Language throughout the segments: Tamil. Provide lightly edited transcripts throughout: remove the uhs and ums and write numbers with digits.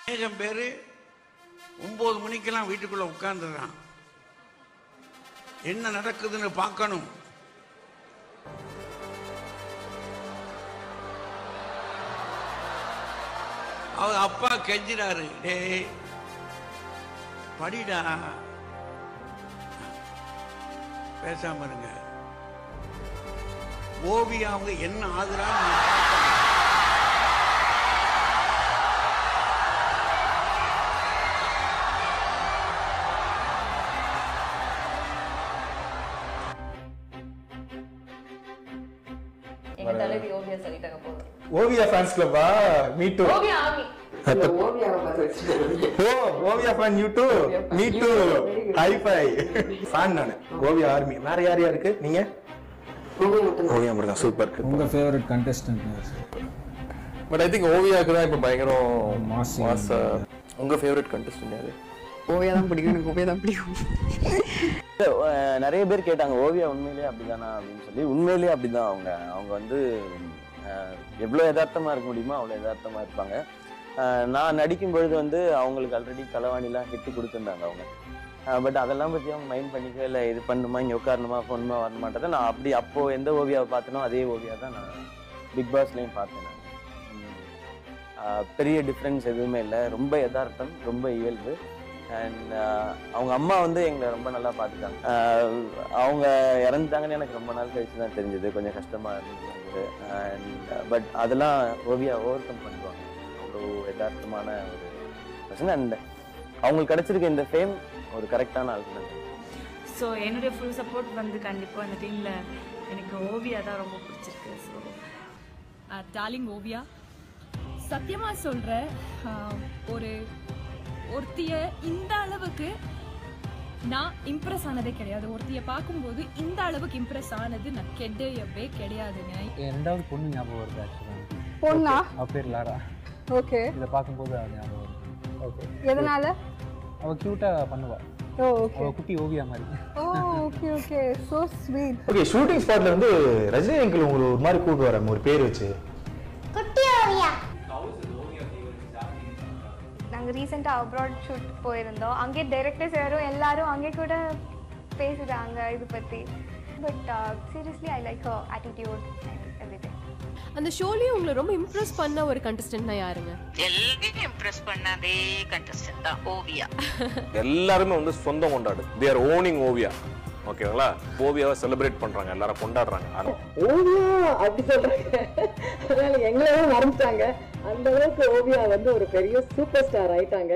அநேகம் பேர் 9 மணிக்கெல்லாம் வீட்டுக்குள்ள உட்கார்ந்துடுறான். என்ன நடக்குதுன்னு பார்க்கணும். அவங்க அப்பா கெஞ்சினாரு, டேய் படிடா, பேசாம இருங்க. ஓவியா அவங்க என்ன ஆகுறான்னு எங்க தலைவி ஓவியா சொல்லிட்டாங்க போதும். ஓவியா ஃபேன்ஸ் கிளப்பா? Me too. ஓவியா ஆமி. ஓவியாவை பார்த்து வச்சிருக்கேன். Oviya fan you too. Me too. High five. Fan நானு. ஓவியா ஆர்மி. வேற யார் இருக்கு நீங்க? ஓவியா மட்டும் தான். சூப்பர். உங்க favourite contestant? But I think ஓவியாக்கு தான் இப்ப பயங்கரம் மாஸ். உங்க ஃபேவரட் கண்டெஸ்டன்ட் யாரு? ஓவியா தான் பிடிக்கும். எனக்கு ஓவியா தான் பிடிக்கும். நிறைய பேர் கேட்டாங்க ஓவியா உண்மையிலேயே அப்படிதானா அப்படின்னு சொல்லி. உண்மையிலேயே அப்படிதான். அவங்க வந்து எவ்வளோ யதார்த்தமா இருக்க முடியுமோ அவ்வளோ யதார்த்தமா இருப்பாங்க. நான் நடிக்கும் பொழுது வந்து அவங்களுக்கு ஆல்ரெடி களவாணிலாம் ஹிட்டு கொடுத்துருந்தாங்க அவங்க. பட் அதெல்லாம் பற்றி அவங்க மைண்ட் பண்ணிக்க இல்லை, இது பண்ணுமா, இங்கே உட்காரணுமா, போகணுமா, வரமாட்டதை நான் அப்படி அப்போது எந்த ஓவியாவை பார்த்தனோ அதே ஓவியா தான் நான் பிக் பாஸ்லேயும் பார்த்தேன். நான் பெரிய டிஃப்ரென்ஸ் எதுவுமே இல்லை. ரொம்ப யதார்த்தம், ரொம்ப இயல்பு. அண்ட் அவங்க அம்மா வந்து எங்களை ரொம்ப நல்லா பார்த்துட்டாங்க. அவங்க இறந்துட்டாங்கன்னு எனக்கு ரொம்ப நாள் கழிச்சு தான் தெரிஞ்சது. கொஞ்சம் கஷ்டமாக இருந்தது. அண்ட் பட் அதெல்லாம் ஓவியா ஓவர் கம் பண்ணுவாங்க. அவ்வளோ யதார்த்தமான ஒரு பர்சன். அண்ட் அவங்களுக்கு கிடைச்சிருக்க இந்த ஃபேம் ஒரு கரெக்டான ஆல்டர்னேட்டிவ். ஸோ என்னுடைய ஃபுல் சப்போர்ட் வந்து கண்டிப்பாக அந்த டீமில் எனக்கு ஓவியா தான் ரொம்ப பிடிச்சிருக்கு. ஸோ டார்லிங் ஓவியா, சத்தியமாக சொல்கிறேன், ஒருத்திய இந்த அளவுக்கு நான் இம்ப்ரெஸ் ஆனதே கிடையாது. ஒருத்திய பார்க்கும்போது இந்த அளவுக்கு இம்ப்ரெஸ் ஆனது நான் கிடையவே கிடையாதுங்க. ரெண்டாவது பொண்ணு ஞாபகம் வருது. ஆக்சுவலாக பொண்ணா? அவ பேர் லாரா. ஓகே. இதை பார்க்கும்போது அவ ஞாபகம் வருது. ஓகே. எதனால? அவ கியூட்டா பண்ணுவா. Oh okay. அவ குட்டி ஓவியா மாதிரி. Oh okay okay. So sweet. Okay, shooting ஸ்பாட்ல வந்து ரஜினி அங்கிள் உங்களுக்கு ஒரு மாதிரி கூப்பிட்டு வராங்க ஒரு பேர் வச்சு. குட்டி ஓவியா. நாங்கள் ரீசெண்டாக அப்ராட் ஷூட் போயிருந்தோம். அங்கே டைரக்டர்ஸ் யாரும் எல்லாரும் அங்கே கூட பேசுகிறாங்க இது பற்றி. But seriously I like her attitude and everything. அந்த ஷோலயே உங்களை ரொம்ப இம்ப்ரெஸ் பண்ண ஒரு கண்டெஸ்டன்ட்னா யாருங்க? எல்லாரையும் இம்ப்ரெஸ் பண்ணதே கண்டெஸ்டன்ட் தான் ஓவியா. எல்லாருமே வந்து சொந்தம் கொண்டாடு. They are owning Oviya. ஓகேங்களா? ஓவியாவை செலிப்ரேட் பண்றாங்க, எல்லாரும் கொண்டாடுறாங்க. ஓவியா அப்படி சொல்றாங்க, அதனால எங்களையும் மறந்துட்டாங்க. அந்த அளவுக்கு ஓவியா வந்து ஒரு பெரிய சூப்பர் ஸ்டார் ஆயிட்டாங்க.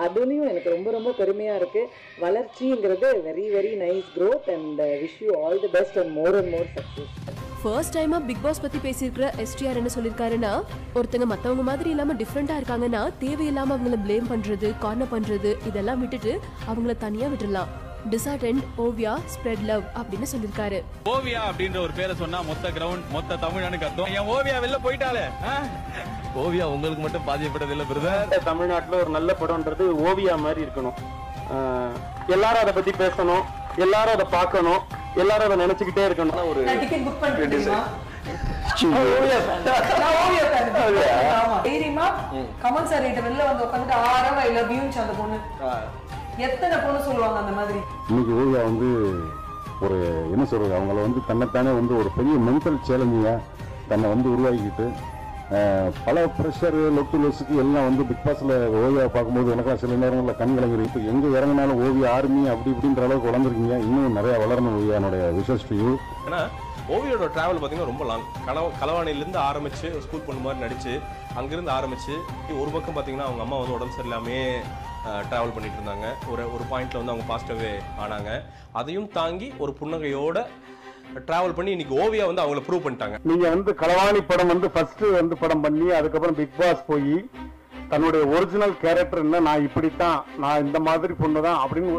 அதுலயும் எனக்கு ரொம்ப ரொம்ப பெருமையா இருக்கு. வளர்ச்சிங்கிறது very very nice growth and wish you all the best and more success. First டைமா பிக் பாஸ் பத்தி பேசியிருக்கிற எஸ்டிஆர் என்ன சொல்லிருக்காருன்னா, ஒருத்தங்க மத்தவங்க மாதிரி இல்லாம டிஃப்ரெண்டா இருக்காங்கன்னா தேவையில்லாம அவங்கள ப்ளேம் பண்றது, கார்னர் பண்றது இதெல்லாம் விட்டுட்டு அவங்கள தனியா விட்டுடலாம். டிசார்டன்ட் ஓவியா ஸ்ப்ரெட் லவ் அப்படின்னு சொல்லிருக்காரு. ஓவியா அப்படின்ற ஒரு பேரை சொன்னா மொத்த கிரவுண்ட் மொத்த தமிழ்நாடு அர்த்தம். என் ஓவியா வெளில போயிட்டாலே. ஓவியா உங்களுக்கு மட்டும் பாதிக்கப்பட்டதில்லை பிரதர். தமிழ்நாட்டுல ஒரு நல்ல படம்ன்றது ஓவியா மாதிரி இருக்கணும். எல்லாரும் அதை பத்தி பேசணும், எல்லாரும் அதை பார்க்கணும், எல்லாரும் அதை நினைச்சுக்கிட்டே இருக்கணும். ஒரு டிக்கெட் புக் பண்ணிட்டீங்களா? கமல் சார் கிட்ட வெளில வந்து உட்காந்துட்டு ஆரவா ஐ லவ் யூ அந்த பொண்ணு எத்தனை பொண்ணு சொல்லுவாங்க அந்த மாதிரி. இன்னைக்கு ஓவியா வந்து ஒரு என்ன சொல்றது, அவங்கள வந்து தன்னைத்தானே வந்து ஒரு பெரிய மென்டல் சேலஞ்சிங்க தன்னை வந்து உருவாக்கிட்டு பல ப்ரெஷர் லொட்டு லொசுக்கு எல்லாம் வந்து பிக் பாஸ்ல ஓவியா பார்க்கும்போது எனக்கெல்லாம் சில நேரங்களில் கண் கலங்குறீங்க. இப்போ எங்க இறங்கினாலும் ஓவியா ஆர்மி அப்படி இப்படின்ற அளவுக்கு வளர்ந்துருக்கீங்க. இன்னும் நிறைய வளரணும் ஓவியா. என்னுடைய விஷஸ் டு யூ. ஏன்னா ஓவியோட டிராவல் பார்த்தீங்கன்னா ரொம்ப லாங். களவாணிலேருந்து ஆரம்பிச்சு ஸ்கூல் பொண்ணு மாதிரி நடிச்சு அங்கிருந்து ஆரம்பிச்சு ஒரு பக்கம் பார்த்தீங்கன்னா அவங்க அம்மா வந்து உடம்பு சரியில்லாமே ட்ராவல் பண்ணிட்டு இருந்தாங்க. ஒரு பாயிண்ட்ல வந்து அவங்க பாசிட்டிவே ஆனாங்க. அதையும் தாங்கி ஒரு புன்னகையோட டிராவல் பண்ணி இன்னைக்கு ஓவியா வந்து அவங்கள ப்ரூவ் பண்ணிட்டாங்க. நீங்க வந்து களவாணி படம் வந்து ஃபர்ஸ்ட் வந்து படம் பண்ணி அதுக்கப்புறம் பிக் பாஸ் போய் தன்னுடைய ஒரிஜினல் கேரக்டர் என்ன, நான் இப்படித்தான், நான் இந்த மாதிரி பொண்ணுதான் அப்படின்னு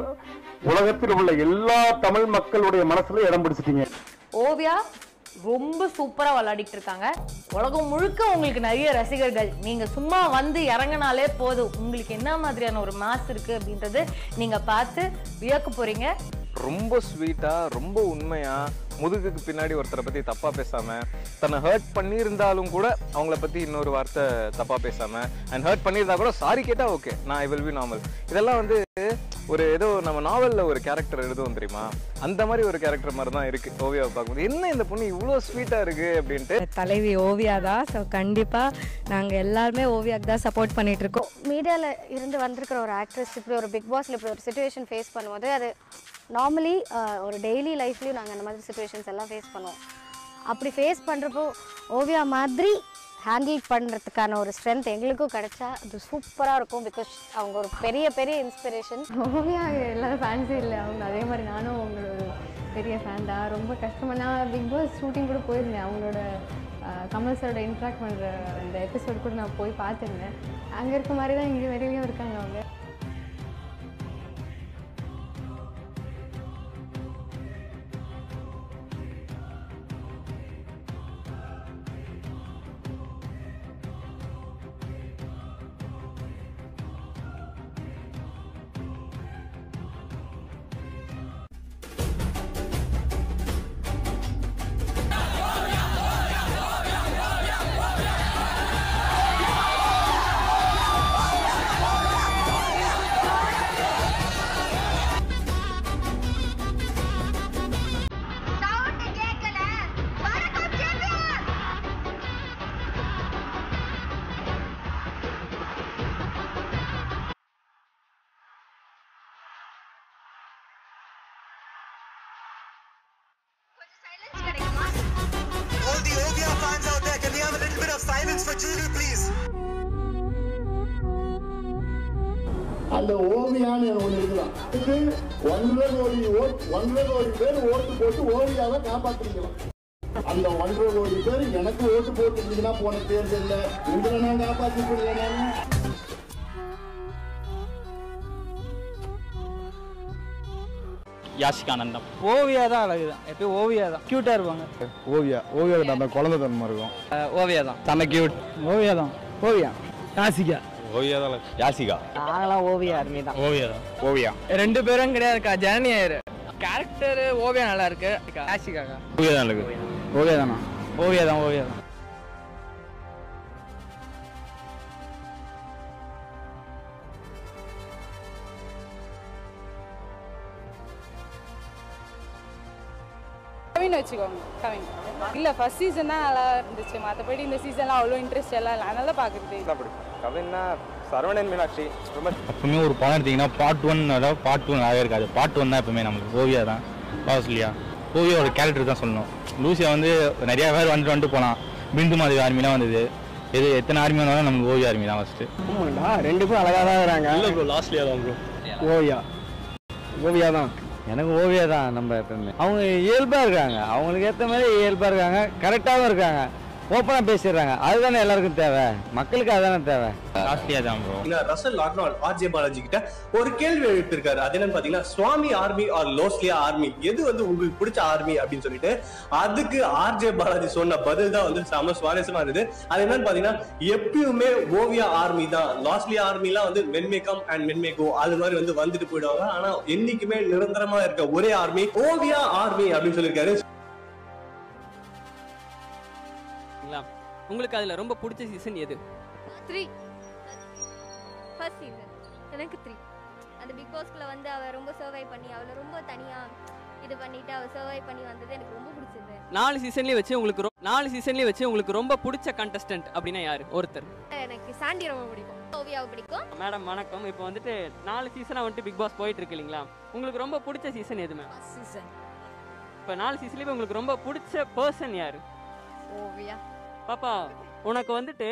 உலகத்தில் உள்ள எல்லா தமிழ் மக்களுடைய மனசுல இடம் பிடிச்சிட்டீங்க. ஓவியா ரொம்ப சூப்பரா விளையாடிட்டு இருக்காங்க. உலகம் முழுக்க உங்களுக்கு நிறைய ரசிகர்கள். நீங்க சும்மா வந்து இறங்கினாலே போதும், உங்களுக்கு என்ன மாதிரியான ஒரு மாஸ் இருக்கு அப்படின்றது நீங்க பார்த்து வியக்க போறீங்க. ரொம்ப ஸ்வீட்டா, ரொம்ப உண்மையா, முதுகுக்கு பின்னாடி ஒருத்தரை பற்றி தப்பாக பேசாமல், தன்னை ஹர்ட் பண்ணியிருந்தாலும் கூட அவங்கள பற்றி இன்னொரு வார்த்தை தப்பாக பேசாமல், அண்ட் ஹர்ட் பண்ணியிருந்தா கூட சாரி கேட்டால் ஓகே, நான் ஐ வில் பி நார்மல். இதெல்லாம் வந்து ஒரு ஏதோ நம்ம நாவலில் ஒரு கேரக்டர் எழுதுவோம் தெரியுமா, அந்த மாதிரி ஒரு கேரக்டர் மாதிரி தான் இருக்குது ஓவியாவை பார்க்கும்போது. என்ன இந்த பொண்ணு இவ்வளோ ஸ்வீட்டாக இருக்குது அப்படின்ட்டு. தலைவி ஓவியா தான். ஸோ கண்டிப்பாக நாங்கள் எல்லாருமே ஓவியாவுக்கு தான் சப்போர்ட் பண்ணிட்டு இருக்கோம். மீடியாவில் இருந்து வந்திருக்கிற ஒரு ஆக்ட்ரஸ் இப்படி ஒரு பிக் பாஸில் இப்படி ஒரு சுச்சுவேஷன் ஃபேஸ் பண்ணும்போது, அது நார்மலி ஒரு டெய்லி லைஃப்லேயும் நாங்கள் அந்த மாதிரி சுச்சுவேஷன்ஸ் எல்லாம் ஃபேஸ் பண்ணுவோம். அப்படி ஃபேஸ் பண்ணுறப்போ ஓவியா மாதிரி ஹேண்டில் பண்ணுறதுக்கான ஒரு ஸ்ட்ரென்த் எங்களுக்கும் கிடைச்சா அது சூப்பராக இருக்கும். பிகாஸ் அவங்க ஒரு பெரிய பெரிய இன்ஸ்பிரேஷன். ஓவியா எல்லாரும் ஃபேன்ஸே இல்லை அவங்க. அதே மாதிரி நானும் அவங்களோட பெரிய ஃபேன் தான். ரொம்ப கஷ்டமாக நான் பிக் பாஸ் ஷூட்டிங் கூட போயிருந்தேன். அவங்களோட கமல் சாரோட இன்ட்ராக்ட் பண்ணுற அந்த எபிசோட் கூட நான் போய் பார்த்துருந்தேன். அங்கே இருக்க மாதிரி தான் இங்கே வெளியிலையும் இருக்காங்க அவங்க. All the Ovia fans out there, can we have a little bit of silence for Julie, please? அந்த ஓவியான்னு ஒன்று இருக்கலாம். இதுக்கு 1.5 கோடி பேர் ஓட்டு போட்டு ஓவியாவை காப்பாற்றிக்கலாம். அந்த 1.5 கோடி பேர் எனக்கு ஓட்டு போட்டுருந்தீங்கன்னா போன தேர்தலில் உங்களை நான் காப்பாற்றிருப்பேன். யாஷிகா நந்தம். ஓவியா தான் அழகு தான். எப்பயும் ஓவியா தான் க்யூட்டாக இருப்பாங்க. ஓவியா அந்த குழந்தை தன்மை இருக்கும். ஓவியா தான் செம்ம க்யூட். ஓவியா தான். ஓவியா. யாசிகா. ஓவியா தான். யாசிகா. நாங்களாம் ஓவியா ஆர்மி தான். ஓவியா தான். ஓவியா. ரெண்டு பேரும் கிடையாதுக்கா. ஜனனியாரு கேரக்டர் ஓவியா நல்லா இருக்கு. யாசிகாக்கா. ஓவியா தான் இருக்கு. ஓவியா தானா? ஓவியா தான். ஓவியா தான். கவின்னு வச்சுக்கோங்க. கவின் இல்லை ஃபர்ஸ்ட் சீசன் தான் நல்லா இருந்துச்சு. மற்றபடி இந்த சீசன்லாம் அவ்வளோ இன்ட்ரெஸ்ட் எல்லாம் இல்லை. அதனால பார்க்குறது கவின்னா சரவணன் மீனாட்சி ரொம்ப எப்பவுமே ஒரு படம் எடுத்தீங்கன்னா பார்ட் 1 அதாவது பார்ட் 2 நிறைய இருக்காது. பார்ட் 1 தான் எப்பவுமே நம்மளுக்கு ஓவியா தான். பாவஸ்லியா ஓவியாவோட கேரக்டர் தான் சொல்லணும். லூசியா வந்து நிறைய பேர் வந்துட்டு போகலாம். பிந்து மாதிரி ஆர்மிலாம் வந்தது. எத்தனை ஆர்மி வந்தாலும் நம்மளுக்கு ஓவியா ஆர்மி தான் ஃபர்ஸ்ட். ரெண்டு பேரும் அழகாக தான் இருக்கிறாங்க. இல்லை ப்ரோ, லாஸ்ட்லியா தான் ப்ரோ. ஓவியா தான். எனக்கு ஓவியா தான். நம்ம எப்பவுமே அவங்க இயல்பாக இருக்காங்க. அவங்களுக்கு ஏற்ற மாதிரி இயல்பாக இருக்காங்க. கரெக்டாகவும் இருக்காங்க. ஓப்பனாக பேசிடுறாங்க. அதுதானே எல்லாருக்கும் தேவை. மக்களுக்கு அதுதானே தேவை. லாஸ்ட்லியா தான் ப்ரோ. ரசல் லாக்னால் ஆர்ஜே பாலாஜி கிட்ட ஒரு கேள்வி எழுப்பியிருக்காரு. அது என்னன்னு பாத்தீங்கன்னா, சுவாமி ஆர்மி ஆர் லோஸ்லியா ஆர்மி எது வந்து உங்களுக்கு பிடிச்ச ஆர்மி அப்படின்னு சொல்லிட்டு அதுக்கு ஆர்ஜே பாலாஜி சொன்ன பதில் தான் வந்து செம சுவாரஸ்யமா இருந்தது. அது என்னன்னு பாத்தீங்கன்னா, எப்பயுமே ஓவியா ஆர்மி தான். லாஸ்லியா ஆர்மிலாம் வந்து மென்மேகம் அண்ட் மென்மேகோ அது மாதிரி வந்து வந்துட்டு போயிடுவாங்க. ஆனா என்னைக்குமே நிரந்தரமா இருக்க ஒரே ஆர்மி ஓவியா ஆர்மி அப்படின்னு சொல்லியிருக்காரு. உங்களுக்கு அதுல ரொம்ப பிடிச்ச சீசன் எது? 3 ஃபர்ஸ்ட் சீசன் எனக்கு 3. அந்த பிக் பாஸ்க்குள்ள வந்து அவ ரொம்ப சர்வை பண்ணி அவளை ரொம்ப தனியா இது பண்ணிட்டு அவ சர்வை பண்ணி வந்தது எனக்கு ரொம்ப பிடிச்சது. 4 சீசன்லயே வச்சு உங்களுக்கு ரொம்ப பிடிச்ச கண்டஸ்டன்ட் அப்படின்னா யாரு? ஒருத்தர். எனக்கு சாண்டி ரொம்ப பிடிக்கும். ஓவியாவை பிடிக்கும். மேடம் வணக்கம். இப்போ வந்துட்டு 4 சீசனா வந்துட்டு பிக் பாஸ் போயிட்டு இருக்கு இல்லைங்களா? உங்களுக்கு ரொம்ப பிடிச்ச சீசன் எது மேம்? சீசன். இப்போ 4 சீசன்லயே உங்களுக்கு ரொம்ப பிடிச்ச பர்சன் யாரு? ஓவியா. பாப்பா உனக்கு வந்துட்டு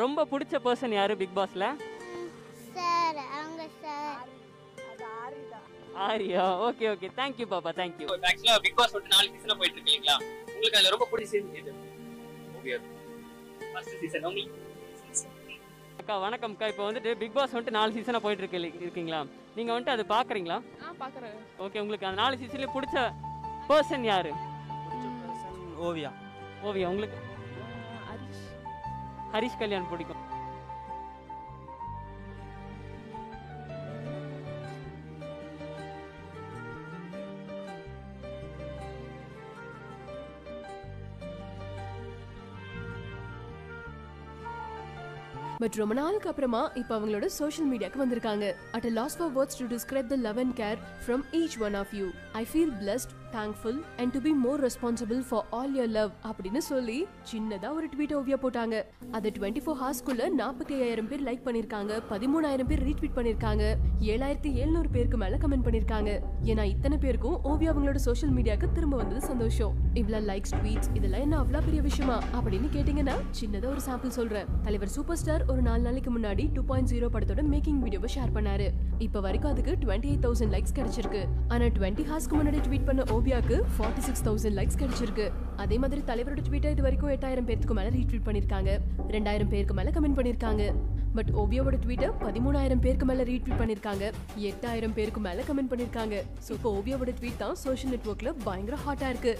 ரொம்ப பிடிச்ச பர்சன் யாரு பிக் பாஸ்ல? சார் அவங்க sir Arya. Okay okay, thank you பாப்பா, தேங்க் யூ. ஆக்சுவலா பிக் பாஸ் வந்து 4 சீசனா போயிட்டு இருக்கு இல்லீங்களா? உங்களுக்கு அதுல ரொம்ப பிடிச்ச சீசன் எது? Oviya first season. உங்களுக்கு அக்கா வணக்கம் அக்கா. இப்போ வந்துட்டு பிக் பாஸ் வந்துட்டு 4 சீசனா போயிட்டு இருக்கீங்களா? நீங்க வந்துட்டு அது பாக்குறீங்களா? பார்க்குறேன். ஓகே, உங்களுக்கு அந்த 4 சீசன்ல பிடிச்ச பர்சன் யாரு? ஓவியா. ஓவியா. உங்களுக்கு? ஹரிஷ் கல்யாண் பிடிக்கும். பட் ரொம்ப நாளுக்கு அப்புறமா இப்ப அவங்களோட சோஷியல் மீடியாக்கு வந்திருக்காங்க. At a loss for words to describe the love and care from each one of you. I feel blessed, thankful and to be more responsible for all your love அப்படின்னு சொல்லி சின்னதா ஒரு ட்வீட் ஓவியா போட்டாங்க. அது 24 ஹார்ஸ்க்குள்ள 45,000 பேர் லைக் பண்ணிருக்காங்க, 13,000 பேர் ரீட்வீட் பண்ணிருக்காங்க, 7,700 பேருக்கு மேல கமெண்ட் பண்ணிருக்காங்க. ஏன்னா இத்தனை பேருக்கும் ஓவியா அவங்களோட சோஷியல் மீடியாக்கு திரும்ப வந்தது சந்தோஷம். இவ்ளோ லைக்ஸ், ட்வீட்ஸ் இதெல்லாம் என்ன அவ்வளோ பெரிய விஷயமா அப்படின்னு கேட்டீங்கன்னா சின்னதா ஒரு சாம்பிள் சொல்றேன். தலைவர் சூப்பர் ஸ்டார் ஒரு 4 நாளைக்கு முன்னாடி 2.0 படத்தோட மேக்கிங் வீடியோவை ஷேர் பண்ணாரு. இப்ப வரைக்கும் அதுக்கு 28,000 லைக்ஸ் கிடைச்சிருக்கு. ஆனா 20 ஹார்ஸ்க்கு முன்னாடி ட்வீட் பண்ண ஓவியாக்கு 46,000 லைக்ஸ் கிடைச்சிருக்கு. அதே மாதிரி தலைவரோட ட்வீட்டை இது வரைக்கும் 8,000 பேருக்கு மேல ரீட்வீட் பண்ணிருக்காங்க, 2,000 பேருக்கு மேல கமெண்ட் பண்ணிருக்காங்க. பட் ஓவியாவோட ட்வீட்டை 13,000 பேருக்கு மேல ரீட்வீட் பண்ணிருக்காங்க, 8,000 பேருக்கு மேல கமெண்ட் பண்ணிருக்காங்க. சோ இப்போ ஓவியாவோட ட்வீட் தான் சோஷியல் நெட்வொர்க்ல பயங்கர ஹாட்டா இருக்கு.